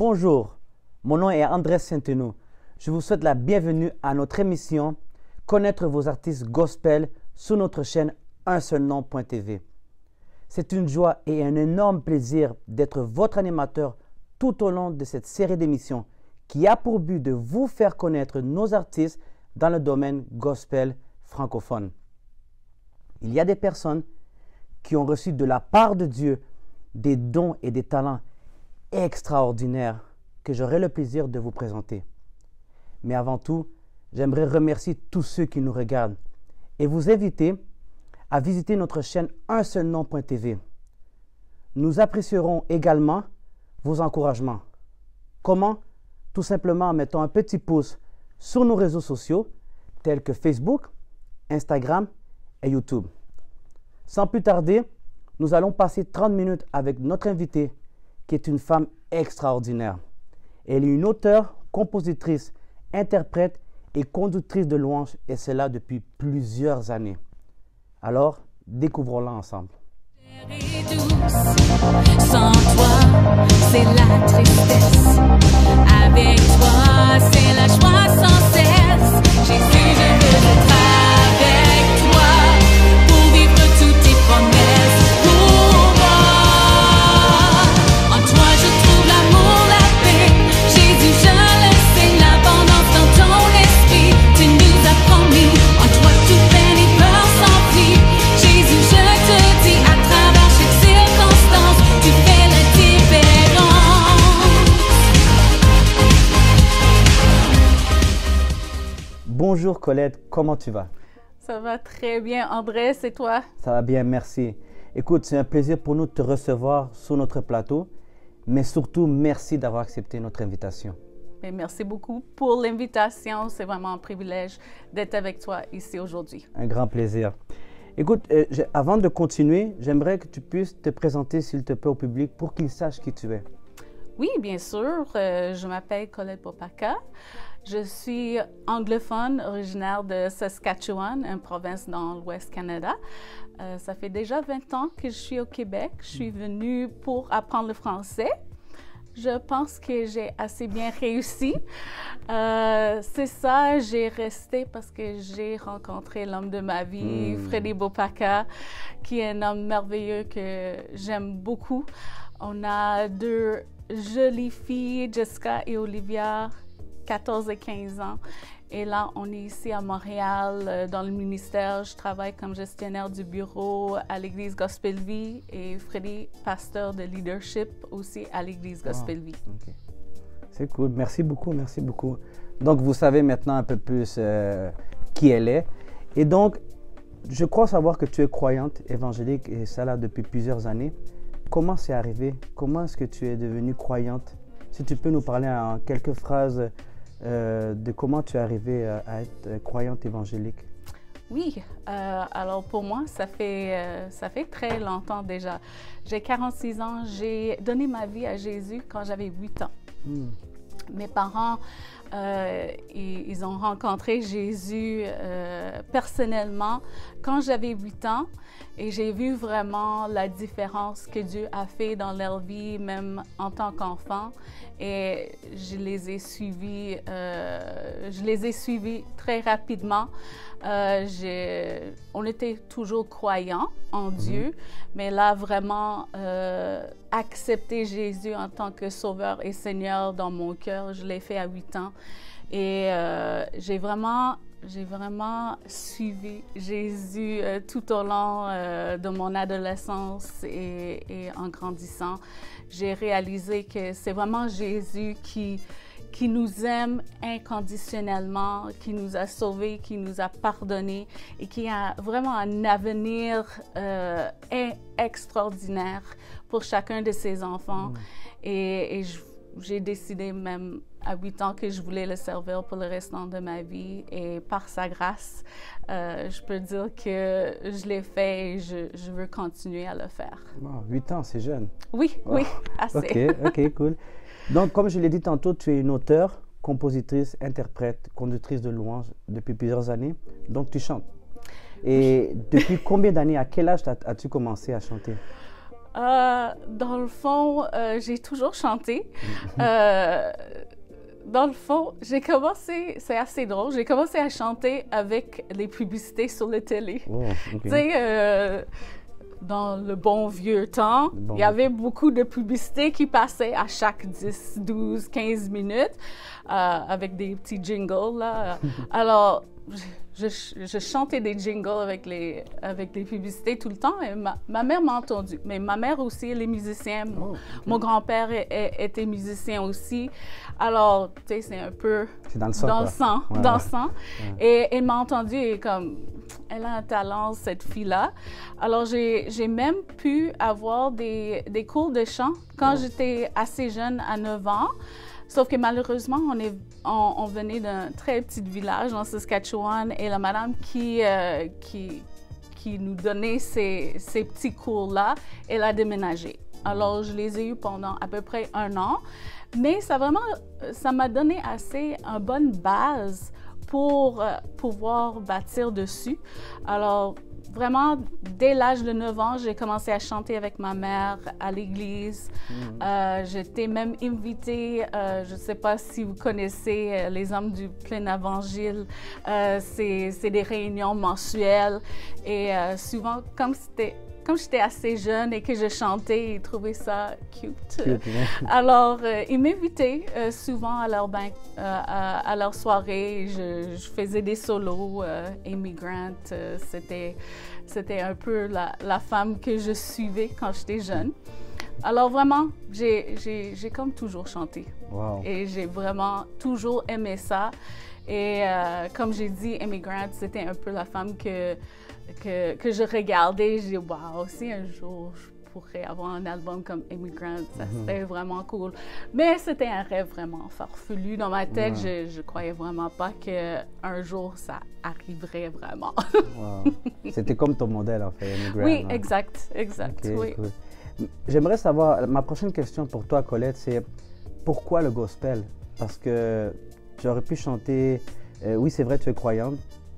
Bonjour, mon nom est Andrés Centeno. Je vous souhaite la bienvenue à notre émission Connaître vos artistes gospel sur notre chaîne unseulnom.tv. C'est une joie et un énorme plaisir d'être votre animateur tout au long de cette série d'émissions qui a pour but de vous faire connaître nos artistes dans le domaine gospel francophone. Il y a des personnes qui ont reçu de la part de Dieu des dons et des talents extraordinaires que j'aurai le plaisir de vous présenter. Mais avant tout, j'aimerais remercier tous ceux qui nous regardent et vous inviter à visiter notre chaîne unseulnom.tv. Nous apprécierons également vos encouragements. Comment? Tout simplement en mettant un petit pouce sur nos réseaux sociaux tels que Facebook, Instagram et YouTube. Sans plus tarder, nous allons passer 30 minutes avec notre invitée qui est une femme extraordinaire. Elle est une auteure, compositrice, interprète et conductrice de louanges et cela depuis plusieurs années. Alors, découvrons-la ensemble. Sans toi, c'est la tristesse. Avec toi, c'est la joie sans cesse. Jésus, je veux être avec toi pour vivre toutes tes promesses pour moi. En toi, je trouve l'amour, la paix. Jésus, je le sais, l'abondance dans ton esprit. Tu nous as promis. En toi, toute peine et peur s'enfuit. Jésus, je te dis à travers chaque circonstance, tu fais la différence. Bonjour Colette, comment tu vas? Ça va très bien, André, c'est toi? Ça va bien, merci. Écoute, c'est un plaisir pour nous de te recevoir sur notre plateau, mais surtout, merci d'avoir accepté notre invitation. Et merci beaucoup pour l'invitation. C'est vraiment un privilège d'être avec toi ici aujourd'hui. Un grand plaisir. Écoute, avant de continuer, j'aimerais que tu puisses te présenter, s'il te plaît, au public pour qu'ils sachent qui tu es. Oui, bien sûr. Je m'appelle Colette Popaka. Je suis anglophone, originaire de Saskatchewan, une province dans l'Ouest Canada. Ça fait déjà 20 ans que je suis au Québec. Je suis venue pour apprendre le français. Je pense que j'ai assez bien réussi. C'est ça, j'ai resté parce que j'ai rencontré l'homme de ma vie, Freddy Bopaka, qui est un homme merveilleux que j'aime beaucoup. On a deux jolies filles, Jessica et Olivia, 14 et 15 ans. Et là, on est ici à Montréal, dans le ministère. Je travaille comme gestionnaire du bureau à l'Église Gospel Vie et Freddy, pasteur de leadership aussi à l'Église Gospel Vie. Okay. C'est cool. Merci beaucoup, merci beaucoup. Donc, vous savez maintenant un peu plus qui elle est. Et donc, je crois savoir que tu es croyante évangélique et ça là depuis plusieurs années. Comment c'est arrivé? Comment est-ce que tu es devenue croyante? Si tu peux nous parler en quelques phrases de comment tu es arrivée à être croyante évangélique. Oui, alors pour moi, ça fait très longtemps déjà. J'ai 46 ans, j'ai donné ma vie à Jésus quand j'avais 8 ans. Mes parents, ils ont rencontré Jésus personnellement quand j'avais 8 ans et j'ai vu vraiment la différence que Dieu a fait dans leur vie, même en tant qu'enfant. Et je les ai suivis très rapidement. On était toujours croyants en Dieu, mais là, vraiment, accepter Jésus en tant que Sauveur et Seigneur dans mon cœur, je l'ai fait à 8 ans. Et j'ai vraiment suivi Jésus tout au long de mon adolescence et en grandissant. J'ai réalisé que c'est vraiment Jésus qui nous aime inconditionnellement, qui nous a sauvés, qui nous a pardonnés et qui a vraiment un avenir extraordinaire pour chacun de ses enfants. Et j'ai décidé même à 8 ans que je voulais le servir pour le restant de ma vie. Et par sa grâce, je peux dire que je l'ai fait et je veux continuer à le faire. Wow, 8 ans, c'est jeune. Oui, wow. Oui, assez. OK, cool. Donc, comme je l'ai dit tantôt, tu es une auteure, compositrice, interprète, conductrice de louanges depuis plusieurs années. Donc, tu chantes. Et depuis combien d'années, à quel âge as-tu commencé à chanter? Dans le fond, j'ai toujours chanté. Dans le fond, j'ai commencé, c'est assez drôle, j'ai commencé à chanter avec les publicités sur la télé. Oh, ok. Tu sais, dans le bon vieux temps, Bon. il y avait beaucoup de publicités qui passaient à chaque 10, 12, 15 minutes avec des petits jingles, là. Alors, je chantais des jingles avec les publicités tout le temps et ma mère m'a entendu. Mais ma mère aussi, elle est musicienne. Oh, ok. Mon grand-père était musicien aussi. Alors, tu sais, c'est un peu C'est dans le sang, dans quoi. le sang, Ouais, dans ouais. le sang. Et elle m'a entendu et comme, elle a un talent, cette fille-là. Alors, j'ai même pu avoir des cours de chant quand j'étais assez jeune, à 9 ans. Sauf que malheureusement, on venait d'un très petit village en Saskatchewan et la madame qui nous donnait ces petits cours-là, elle a déménagé. Alors, je les ai eus pendant à peu près 1 an. Mais ça m'a donné assez une bonne base pour pouvoir bâtir dessus. Alors, vraiment, dès l'âge de 9 ans, j'ai commencé à chanter avec ma mère à l'église. J'étais même invitée, je ne sais pas si vous connaissez les Hommes du Plein Évangile, c'est des réunions mensuelles. Et souvent, comme j'étais assez jeune et que je chantais, ils trouvaient ça cute. Cute, ouais. Alors, ils m'invitaient souvent à leur soirée. Je faisais des solos. Amy Grant, c'était un peu la femme que je suivais quand j'étais jeune. Alors, vraiment, j'ai comme toujours chanté. Wow. Et j'ai vraiment toujours aimé ça. Et comme j'ai dit, Amy Grant, c'était un peu la femme que je regardais. J'ai dit, wow, si un jour je pourrais avoir un album comme Amy Grant, ça serait vraiment cool. Mais c'était un rêve vraiment farfelu. Dans ma tête, je croyais vraiment pas qu'un jour ça arriverait vraiment. Wow. C'était comme ton modèle, en fait, Amy Grant, Oui, hein? exact, Ok, oui. cool. J'aimerais savoir, ma prochaine question pour toi, Colette, c'est pourquoi le gospel? Parce que tu aurais pu chanter, oui, c'est vrai, tu es croyante,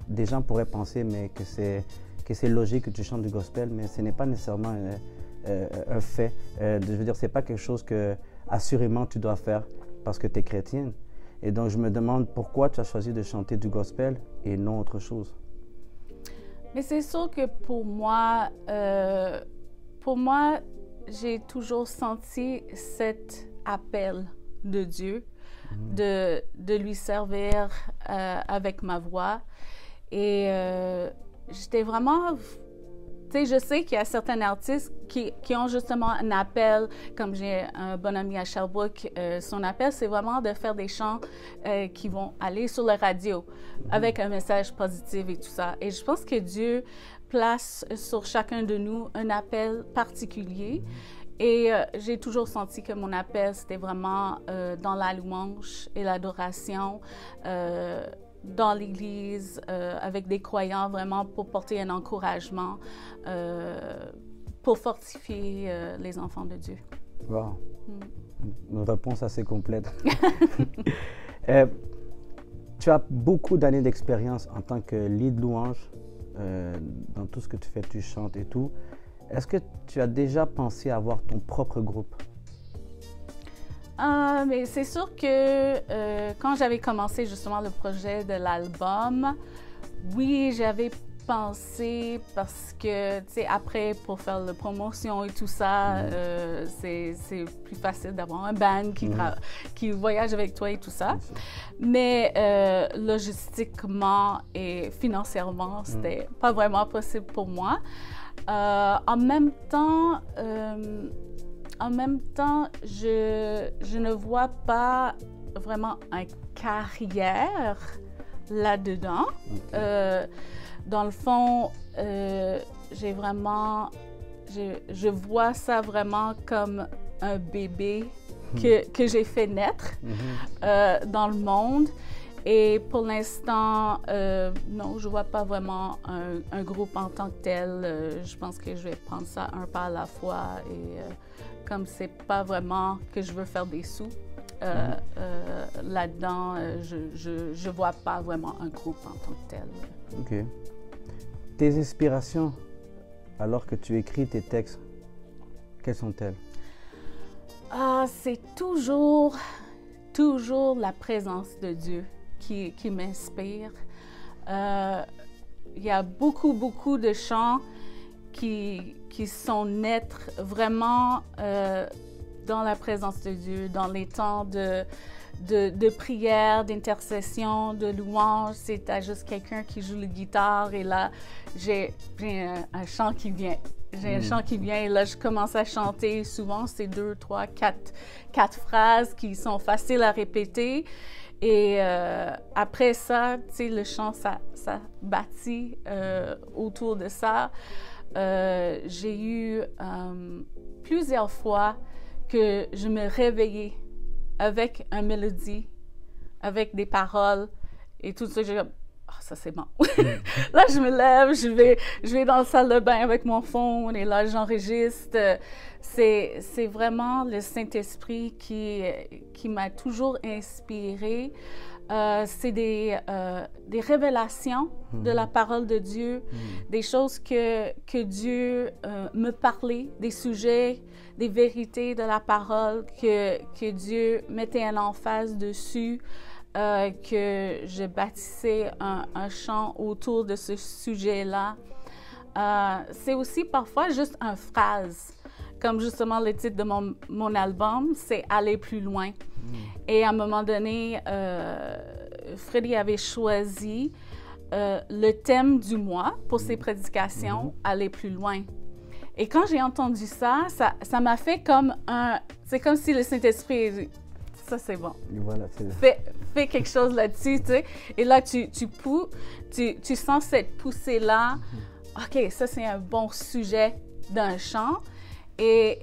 des gens pourraient penser mais que c'est logique que tu chantes du gospel, mais ce n'est pas nécessairement un fait. Je veux dire, c'est pas quelque chose que assurément tu dois faire parce que tu es chrétienne. Et donc, je me demande pourquoi tu as choisi de chanter du gospel et non autre chose. Mais c'est sûr que pour moi, j'ai toujours senti cet appel de Dieu, de lui servir avec ma voix. Et j'étais vraiment... Tu sais, je sais qu'il y a certains artistes qui ont justement un appel, comme j'ai un bon ami à Sherbrooke, son appel, c'est vraiment de faire des chants qui vont aller sur la radio avec un message positif et tout ça. Et je pense que Dieu place sur chacun de nous un appel particulier. Et j'ai toujours senti que mon appel, c'était vraiment dans la louange et l'adoration, dans l'Église, avec des croyants, vraiment pour porter un encouragement, pour fortifier les enfants de Dieu. Wow. Une réponse assez complète. Tu as beaucoup d'années d'expérience en tant que lead louange, dans tout ce que tu fais, tu chantes et tout. Est-ce que tu as déjà pensé à avoir ton propre groupe? Mais c'est sûr que quand j'avais commencé justement le projet de l'album, oui, j'avais pensé parce que, tu sais, après, pour faire la promotion et tout ça, c'est plus facile d'avoir un band qui voyage avec toi et tout ça. Mais logistiquement et financièrement, c'était pas vraiment possible pour moi. En même temps, je ne vois pas vraiment une carrière là-dedans. Dans le fond, je vois ça vraiment comme un bébé que j'ai fait naître dans le monde. Et pour l'instant, non, je ne vois pas vraiment un groupe en tant que tel. Je pense que je vais prendre ça un pas à la fois. Et comme c'est pas vraiment que je veux faire des sous là-dedans, je vois pas vraiment un groupe en tant que tel. OK. Tes inspirations, alors que tu écris tes textes, Quelles sont-elles? C'est toujours la présence de Dieu qui m'inspire. Il y a beaucoup de chants qui sont naître vraiment dans la présence de Dieu, dans les temps de prière, d'intercession, de louange. C'est juste quelqu'un qui joue la guitare et là, j'ai un chant qui vient. J'ai un chant qui vient et là, je commence à chanter. Souvent, c'est 2, 3, 4 phrases qui sont faciles à répéter. Et après ça, tu sais, le chant, ça bâtit autour de ça. J'ai eu plusieurs fois que je me réveillais avec une mélodie, avec des paroles et tout ça. J'ai comme, ça c'est bon. Là, je me lève, je vais dans la salle de bain avec mon phone et là, j'enregistre. C'est vraiment le Saint-Esprit qui m'a toujours inspirée. C'est des révélations de la parole de Dieu, des choses que Dieu me parlait, des sujets, des vérités de la parole que Dieu mettait en emphase dessus, que je bâtissais un chant autour de ce sujet-là. C'est aussi parfois juste une phrase, comme justement le titre de mon album, c'est « Aller plus loin ». Et à un moment donné, Freddy avait choisi le thème du mois pour ses prédications, Aller plus loin. Et quand j'ai entendu ça m'a fait comme c'est comme si le Saint-Esprit a dit, ça c'est bon. Et voilà, Fais quelque chose là-dessus, tu sais. Et là, tu sens cette poussée-là. OK, ça c'est un bon sujet d'un chant. Et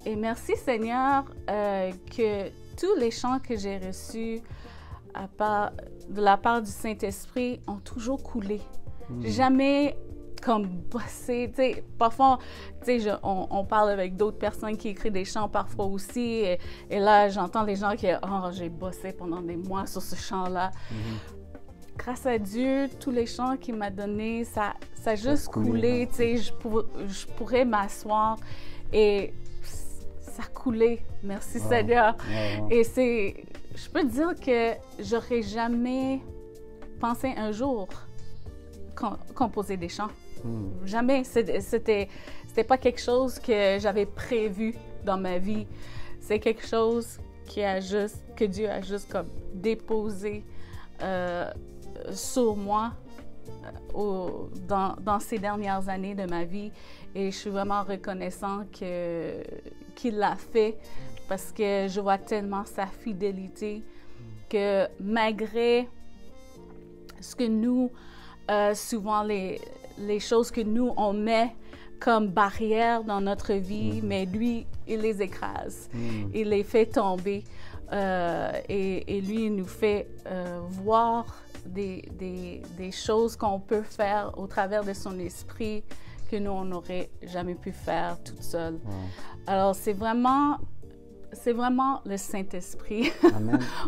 merci Seigneur que tous les chants que j'ai reçus de la part du Saint-Esprit ont toujours coulé. Jamais comme bossé, tu sais, parfois, tu sais, on parle avec d'autres personnes qui écrivent des chants parfois aussi, et là, j'entends les gens qui disent « Oh, j'ai bossé pendant des mois sur ce chant-là. Grâce à Dieu, tous les chants qu'il m'a donnés, ça a juste coulé, tu sais, je pourrais m'asseoir et ça coulait. Merci Seigneur. Et je peux dire que j'aurais jamais pensé un jour composer des chants. Jamais. C'était pas quelque chose que j'avais prévu dans ma vie. C'est quelque chose que Dieu a juste comme déposé sur moi dans ces dernières années de ma vie. Et je suis vraiment reconnaissant qu'il l'a fait parce que je vois tellement sa fidélité que malgré ce que nous, souvent les choses que nous, on met comme barrière dans notre vie, mais lui, il les écrase, il les fait tomber et lui, il nous fait voir des choses qu'on peut faire au travers de son esprit que nous, on n'aurait jamais pu faire toute seule. Alors, c'est vraiment le Saint-Esprit,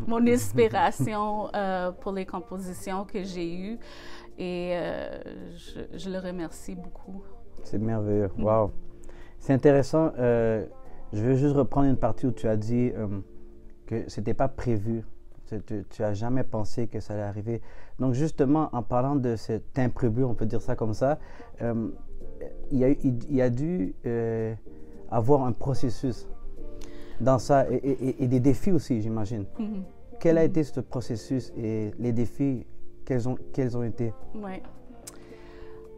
mon inspiration pour les compositions que j'ai eues. Et je le remercie beaucoup. C'est merveilleux. Wow. C'est intéressant. Je veux juste reprendre une partie où tu as dit que ce n'était pas prévu. Tu n'as jamais pensé que ça allait arriver. Donc, justement, en parlant de cet imprévu, on peut dire ça comme ça, il y a dû avoir un processus dans ça et des défis aussi, j'imagine. Quel a été ce processus et les défis, quels ont été? Oui.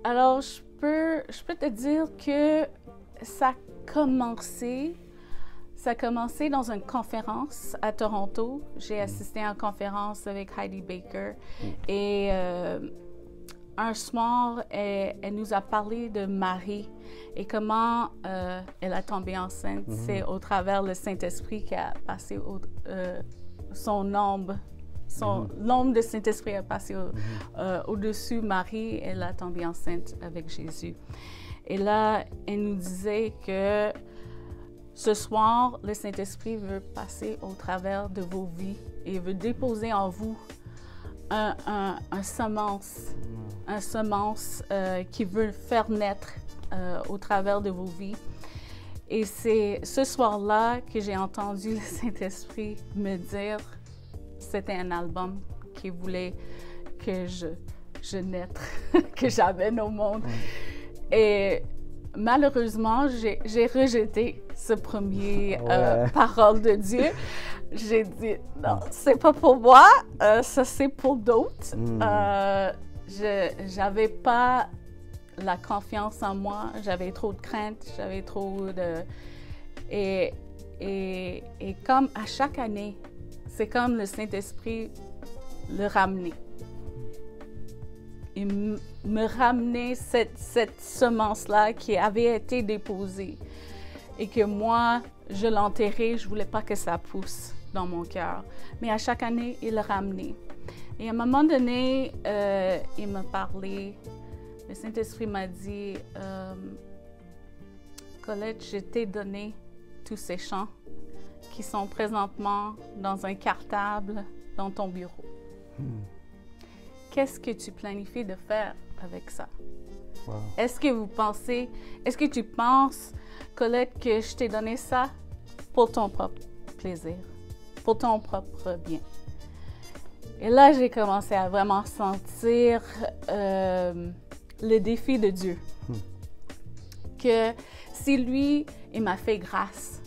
Alors, je peux te dire que ça a commencé dans une conférence à Toronto. J'ai assisté à une conférence avec Heidi Baker et un soir, elle nous a parlé de Marie et comment elle a tombé enceinte. C'est au travers le Saint-Esprit qui a passé son ombre. L'ombre de Saint-Esprit a passé au-dessus Marie. Elle a tombé enceinte avec Jésus. Et là, elle nous disait que ce soir, le Saint-Esprit veut passer au travers de vos vies et veut déposer en vous un semence qui veut faire naître au travers de vos vies. Et c'est ce soir-là que j'ai entendu le Saint-Esprit me dire c'était un album qu'il voulait que je naisse, que j'amène au monde. Et malheureusement, j'ai rejeté ce premier parole de Dieu. J'ai dit, non, c'est pas pour moi, ça c'est pour d'autres. J'avais pas la confiance en moi, j'avais trop de crainte, j'avais trop de... Et comme à chaque année, c'est comme le Saint-Esprit le ramenait. Il me ramenait cette semence-là qui avait été déposée et que moi, je l'enterrais, je ne voulais pas que ça pousse dans mon cœur. Mais à chaque année, il le ramenait. Et à un moment donné, il m'a parlé, le Saint-Esprit m'a dit, Colette, je t'ai donné tous ces chants qui sont présentement dans un cartable dans ton bureau. Qu'est-ce que tu planifies de faire avec ça? Wow. Est-ce que tu penses, Colette, que je t'ai donné ça pour ton propre plaisir, pour ton propre bien? Et là, j'ai commencé à vraiment sentir le défi de Dieu. Que si lui, il m'a fait grâce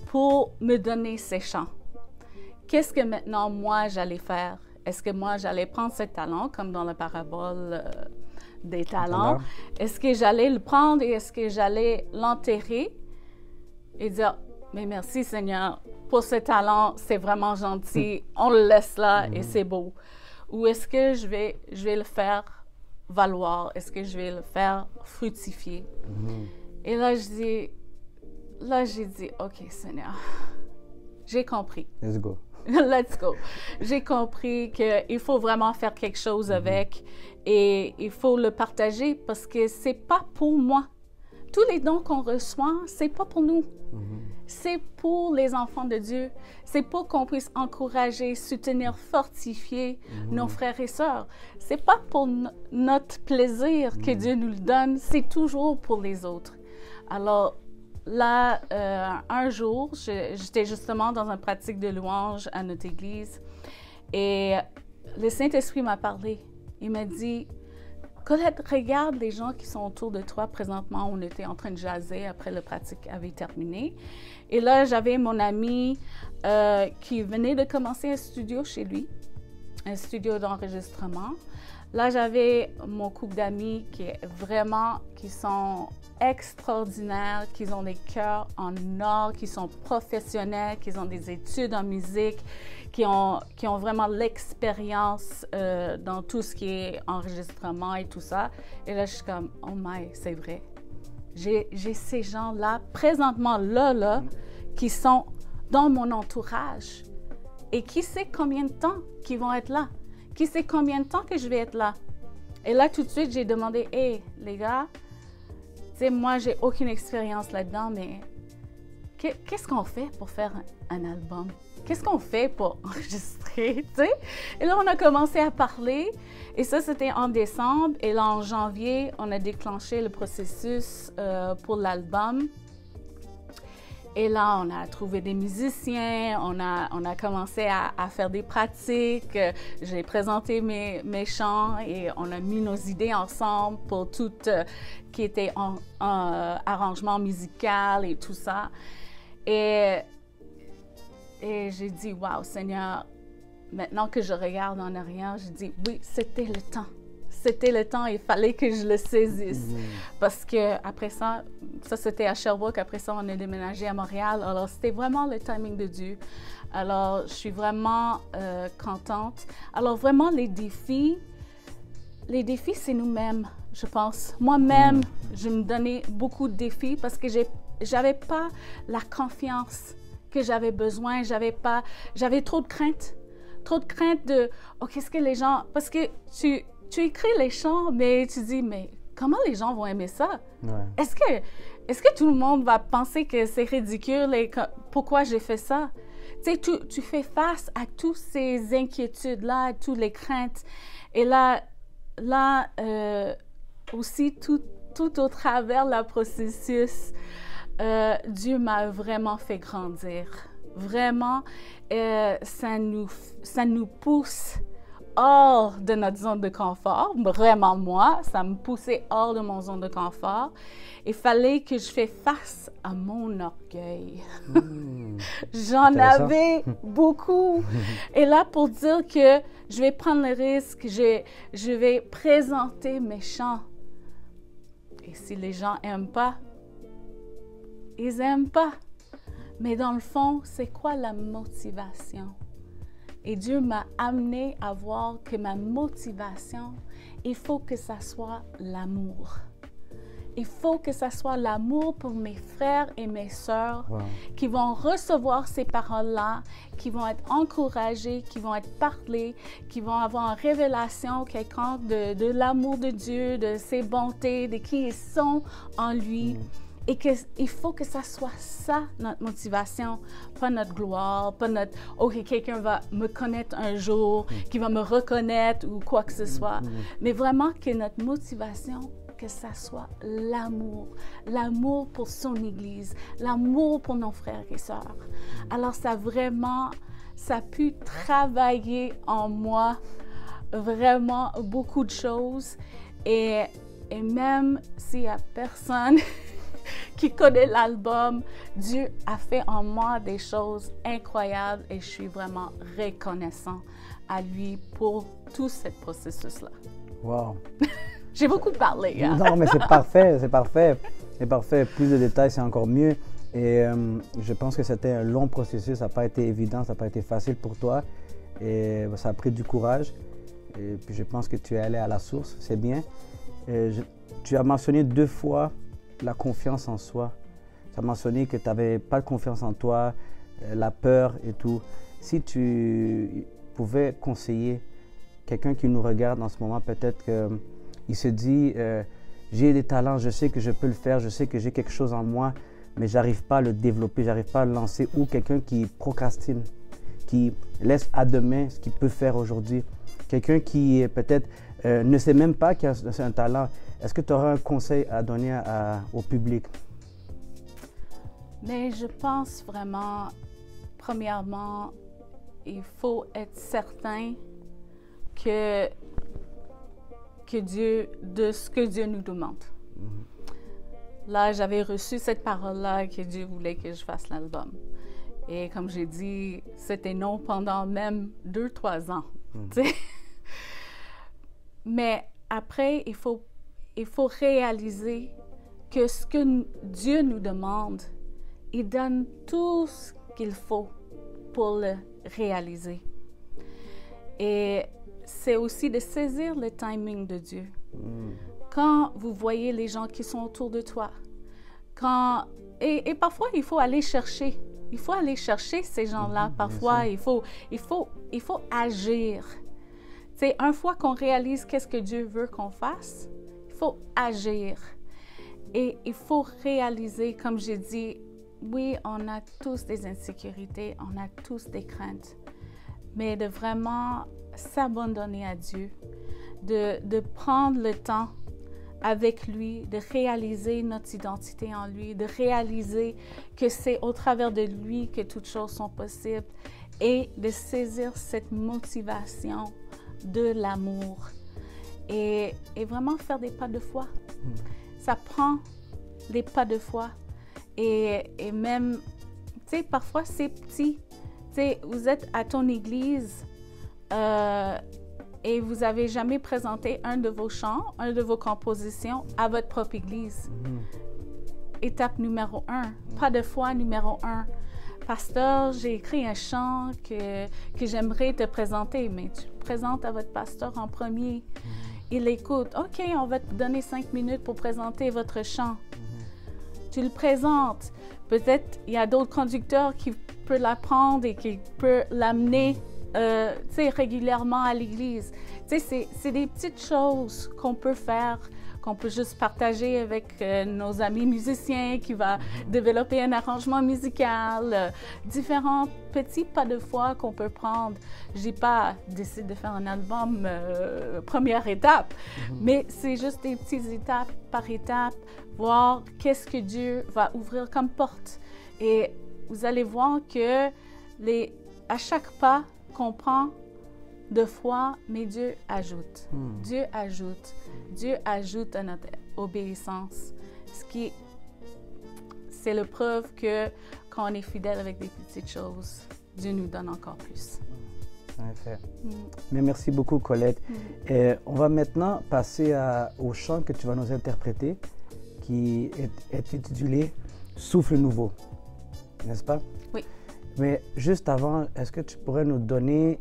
pour me donner ces chants, qu'est-ce que maintenant moi j'allais faire? Est-ce que moi j'allais prendre ce talent, comme dans la parabole des talents? Est-ce que j'allais le prendre et est-ce que j'allais l'enterrer et dire, mais merci Seigneur pour ce talent, c'est vraiment gentil, on le laisse là et c'est beau? Ou est-ce que je vais le faire valoir? Est-ce que je vais le faire fructifier? Et là, j'ai dit, OK, Seigneur, j'ai compris. Let's go. Let's go. J'ai compris qu'il faut vraiment faire quelque chose avec et il faut le partager parce que c'est pas pour moi. Tous les dons qu'on reçoit, c'est pas pour nous. C'est pour les enfants de Dieu. C'est pour qu'on puisse encourager, soutenir, fortifier nos frères et sœurs. C'est pas pour notre plaisir que Dieu nous le donne, c'est toujours pour les autres. Alors, là, un jour, j'étais justement dans une pratique de louange à notre église et le Saint-Esprit m'a parlé. Il m'a dit, Colette, regarde les gens qui sont autour de toi présentement. On était en train de jaser après la pratique avait terminé. Et là, j'avais mon ami qui venait de commencer un studio chez lui, un studio d'enregistrement. Là, j'avais mon couple d'amis qui sont extraordinaires, qui ont des cœurs en or, qui sont professionnels, qui ont des études en musique, qui ont vraiment l'expérience dans tout ce qui est enregistrement et tout ça. Et là, je suis comme, oh my, c'est vrai. J'ai ces gens-là, présentement là, qui sont dans mon entourage. Et qui sait combien de temps qu'ils vont être là? Qui sait combien de temps que je vais être là? Et là, tout de suite, j'ai demandé, hey, les gars, tu sais, moi, j'ai aucune expérience là-dedans, mais qu'est-ce qu'on fait pour faire un album? Qu'est-ce qu'on fait pour enregistrer, tu sais? Et là, on a commencé à parler, et ça, c'était en décembre. Et là, en janvier, on a déclenché le processus pour l'album. Et là, on a trouvé des musiciens, on a commencé à faire des pratiques. J'ai présenté mes chants et on a mis nos idées ensemble pour tout qui était en arrangement musical et tout ça. Et j'ai dit, wow, Seigneur, maintenant que je regarde en arrière, je dis, oui, c'était le temps. C'était le temps, il fallait que je le saisisse. Parce que après ça c'était à Sherbrooke, après ça, on est déménagé à Montréal. Alors, c'était vraiment le timing de Dieu. Alors, je suis vraiment contente. Alors, vraiment, les défis, c'est nous-mêmes, je pense. Moi-même, je me donnais beaucoup de défis parce que j'avais pas la confiance que j'avais besoin. J'avais trop de crainte. Trop de crainte de, oh, qu'est-ce que les gens... Parce que tu écris les chants, mais tu dis, mais comment les gens vont aimer ça? Ouais. Est-ce que tout le monde va penser que c'est ridicule et pourquoi j'ai fait ça? Tu sais, tu fais face à toutes ces inquiétudes-là, toutes les craintes. Et là aussi, tout au travers le processus, Dieu m'a vraiment fait grandir. Vraiment, ça nous pousse hors de notre zone de confort. Vraiment, moi, ça me poussait hors de mon zone de confort. Il fallait que je fasse face à mon orgueil. J'en avais beaucoup. Et là, pour dire que je vais prendre le risque, je vais présenter mes chants. Et si les gens n'aiment pas, ils n'aiment pas. Mais dans le fond, c'est quoi la motivation? Et Dieu m'a amené à voir que ma motivation, il faut que ça soit l'amour. Il faut que ça soit l'amour pour mes frères et mes sœurs qui vont recevoir ces paroles-là, qui vont être encouragés, qui vont être parlés, qui vont avoir une révélation quelconque de l'amour de Dieu, de ses bontés, de qui ils sont en lui. Et qu'il faut que ça soit ça, notre motivation, pas notre gloire, pas notre « OK, quelqu'un va me connaître un jour, qui va me reconnaître ou quoi que ce soit. » Mais vraiment que notre motivation, que ça soit l'amour. L'amour pour son Église, l'amour pour nos frères et sœurs. Alors ça a pu travailler en moi vraiment beaucoup de choses. Et même s'il n'y a personne qui connaît l'album, Dieu a fait en moi des choses incroyables et je suis vraiment reconnaissant à lui pour tout ce processus-là. Wow! J'ai beaucoup parlé. Hein? Non, mais c'est parfait, c'est parfait. C'est parfait. Plus de détails, c'est encore mieux. Et je pense que c'était un long processus. Ça n'a pas été évident, ça n'a pas été facile pour toi. Et ça a pris du courage. Et puis je pense que tu es allé à la source, c'est bien. Tu as mentionné 2 fois la confiance en soi. Tu as mentionné que tu n'avais pas de confiance en toi, la peur et tout. Si tu pouvais conseiller quelqu'un qui nous regarde en ce moment, peut-être qu'il se dit j'ai des talents, je sais que je peux le faire, je sais que j'ai quelque chose en moi, mais j'arrive pas à le développer, j'arrive pas à le lancer. Ou quelqu'un qui procrastine, qui laisse à demain ce qu'il peut faire aujourd'hui. Quelqu'un qui peut-être ne sait même pas qu'il a un talent. Est-ce que tu auras un conseil à donner au public? Mais je pense vraiment, premièrement, il faut être certain que Dieu, de ce que Dieu nous demande. Là, j'avais reçu cette parole-là que Dieu voulait que je fasse l'album. Et comme j'ai dit, c'était non pendant même 2-3 ans. Mais après, il faut réaliser que ce que Dieu nous demande, il donne tout ce qu'il faut pour le réaliser. Et c'est aussi de saisir le timing de Dieu. Quand vous voyez les gens qui sont autour de toi, et parfois il faut aller chercher. Il faut aller chercher ces gens-là. Parfois, il faut agir. C'est une fois qu'on réalise qu'est-ce que Dieu veut qu'on fasse, il faut agir. Et il faut réaliser, comme j'ai dit, oui, on a tous des insécurités, on a tous des craintes, mais de vraiment s'abandonner à Dieu, de prendre le temps avec lui, de réaliser notre identité en lui, de réaliser que c'est au travers de lui que toutes choses sont possibles et de saisir cette motivation de l'amour et vraiment faire des pas de foi. Ça prend des pas de foi et même, tu sais, parfois c'est petit. Tu sais, vous êtes à ton église et vous n'avez jamais présenté un de vos chants, un de vos compositions à votre propre église. Étape numéro 1, pas de foi numéro 1. Pasteur, j'ai écrit un chant que j'aimerais te présenter, mais tu le présentes à votre pasteur en premier. Il écoute. OK, on va te donner 5 minutes pour présenter votre chant. Tu le présentes. Peut-être il y a d'autres conducteurs qui peuvent l'apprendre et qui peuvent l'amener régulièrement à l'église. C'est des petites choses qu'on peut faire, qu'on peut juste partager avec nos amis musiciens, qui va développer un arrangement musical, différents petits pas de foi qu'on peut prendre. Je dis pas décide de faire un album première étape, mais c'est juste des petites étapes par étape, voir qu'est-ce que Dieu va ouvrir comme porte. Et vous allez voir que à chaque pas qu'on prend de foi, mais Dieu ajoute. Dieu ajoute. Dieu ajoute à notre obéissance. C'est la preuve que quand on est fidèle avec des petites choses, Dieu nous donne encore plus. En effet. Mais merci beaucoup, Colette. Et on va maintenant passer au chant que tu vas nous interpréter, qui est intitulé « Souffle nouveau ». N'est-ce pas? Oui. Mais juste avant, est-ce que tu pourrais nous donner,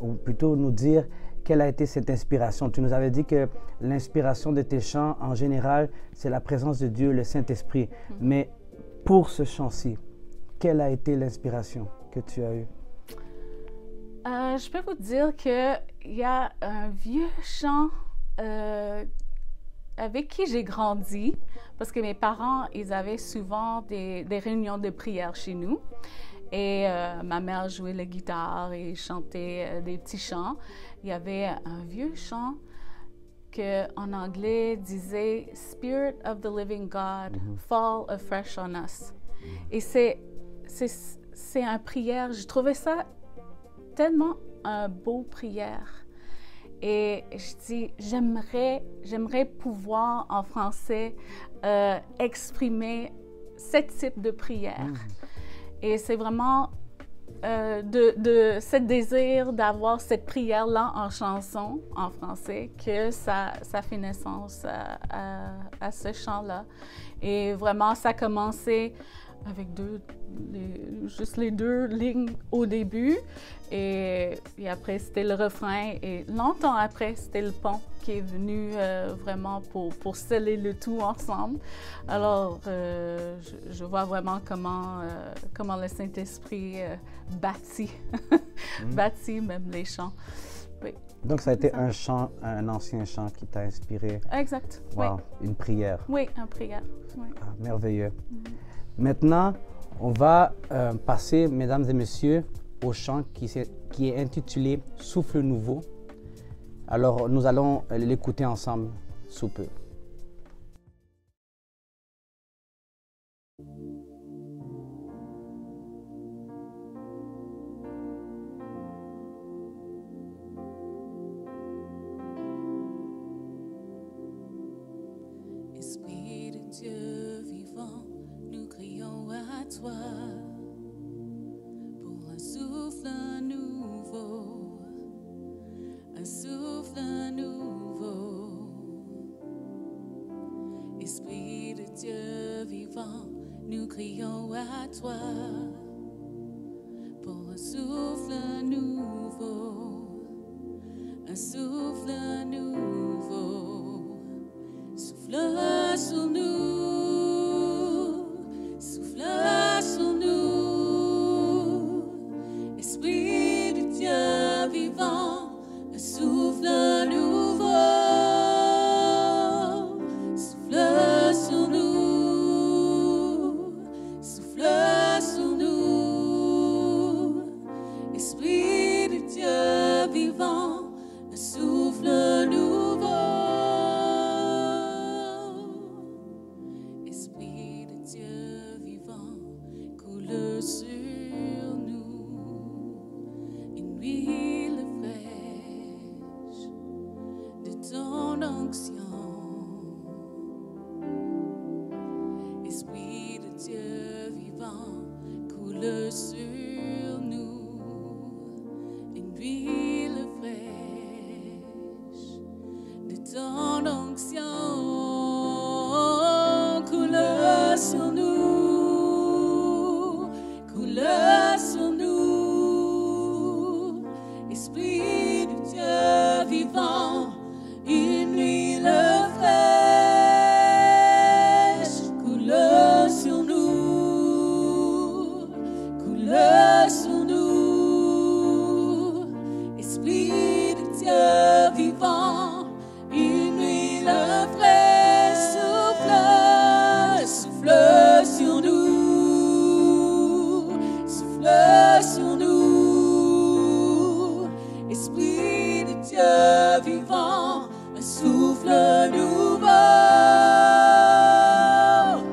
ou plutôt nous dire, quelle a été cette inspiration? Tu nous avais dit que l'inspiration de tes chants, en général, c'est la présence de Dieu, le Saint-Esprit. Mais pour ce chant-ci, quelle a été l'inspiration que tu as eue? Je peux vous dire qu'il y a un vieux chant avec qui j'ai grandi, parce que mes parents, ils avaient souvent des réunions de prière chez nous. Et ma mère jouait la guitare et chantait des petits chants. Il y avait un vieux chant qu'en anglais disait « Spirit of the living God, fall afresh on us ». Et c'est une prière, je trouvais ça tellement un beau prière. Et je dis, j'aimerais pouvoir en français exprimer ce type de prière. Et c'est vraiment ce désir d'avoir cette prière-là en chanson, en français, que ça fait naissance à ce chant-là. Et vraiment, ça a commencé avec juste les deux lignes au début. Et après, c'était le refrain. Et longtemps après, c'était le pont qui est venu vraiment pour sceller le tout ensemble. Alors, je vois vraiment comment le Saint-Esprit bâtit même les chants. Oui. Donc, ça a été un ancien chant qui t'a inspiré. Exact. Wow, oui. Une prière. Oui, une prière. Oui. Ah, merveilleux. Maintenant, on va passer, mesdames et messieurs, au chant qui est intitulé « Souffle nouveau ». Alors, nous allons l'écouter ensemble sous peu. Esprit de Dieu vivant, nous crions à toi pour un souffle nouveau, un souffle nouveau. Esprit de Dieu vivant, nous crions à toi pour un souffle nouveau, un souffle nouveau. Souffle sur nous, souffle sur nous, Esprit de Dieu vivant, un souffle nouveau, souffle sur nous, souffle sur nous, Esprit de Dieu vivant, un souffle nouveau. Sur nous, une huile fraîche de ton onction. Esprit de Dieu vivant, coule sur nous, une huile fraîche de ton onction. Coule sur nous. Sur nous, Esprit de Dieu vivant, une huile vivant, un souffle nouveau,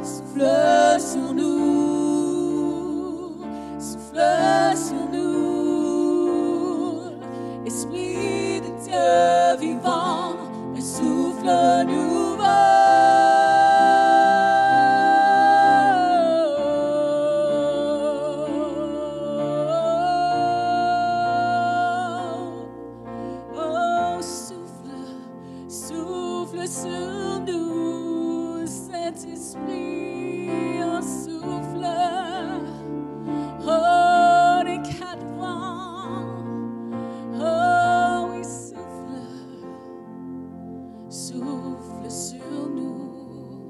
souffle sur nous, souffle sur nous, Esprit de Dieu vivant, un souffle nouveau. Sur nous, Saint-Esprit, un souffle, oh, les quatre vents, oh, oui, souffle, souffle sur nous,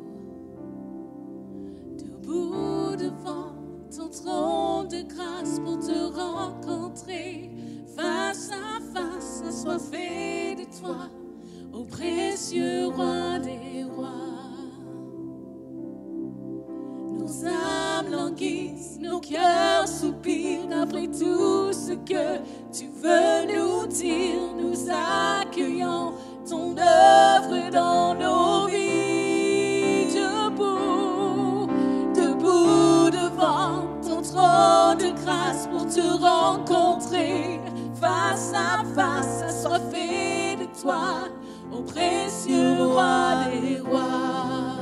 debout devant ton trône de grâce pour te rencontrer, face à face, assoiffé de toi. Ô précieux roi des rois, nos âmes languissent, nos cœurs soupirent après tout ce que tu veux nous dire. Nous accueillons ton œuvre dans nos vies. Debout, debout devant ton trône de grâce pour te rencontrer, face à face, assoiffé de toi. Ô précieux roi des rois,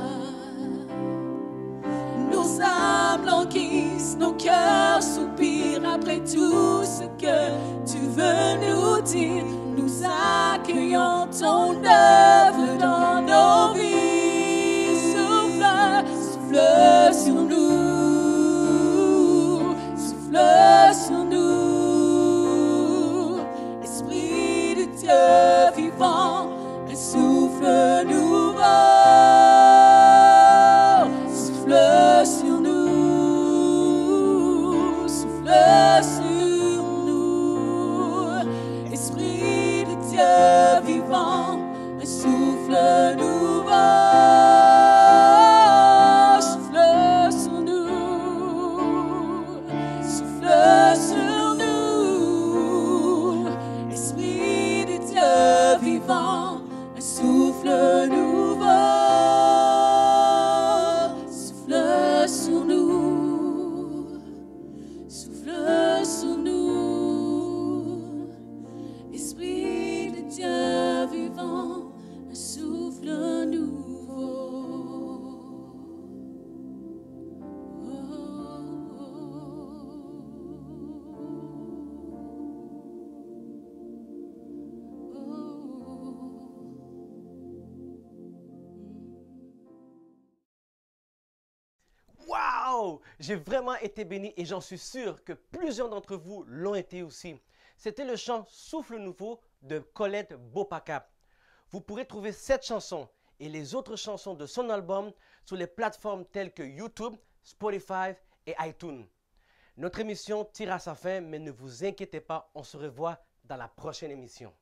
nos âmes languissent, nos cœurs soupirent après tout ce que tu veux nous dire. Nous accueillons ton œuvre dans nos vies. Souffle, souffle sur nous, souffle sur nous, Esprit de Dieu vivant. Souffle nouveau, souffle sur nous, souffle sur nous, Esprit de Dieu vivant, un souffle nouveau, souffle sur nous, souffle sur nous, Esprit de Dieu vivant. Souffle nouveau, souffle sur nous, souffle sur nous, Esprit de Dieu vivant, un souffle nouveau. Wow! J'ai vraiment été béni et j'en suis sûr que plusieurs d'entre vous l'ont été aussi. C'était le chant Souffle Nouveau de Colette Bopaka. Vous pourrez trouver cette chanson et les autres chansons de son album sur les plateformes telles que YouTube, Spotify et iTunes. Notre émission tire à sa fin, mais ne vous inquiétez pas, on se revoit dans la prochaine émission.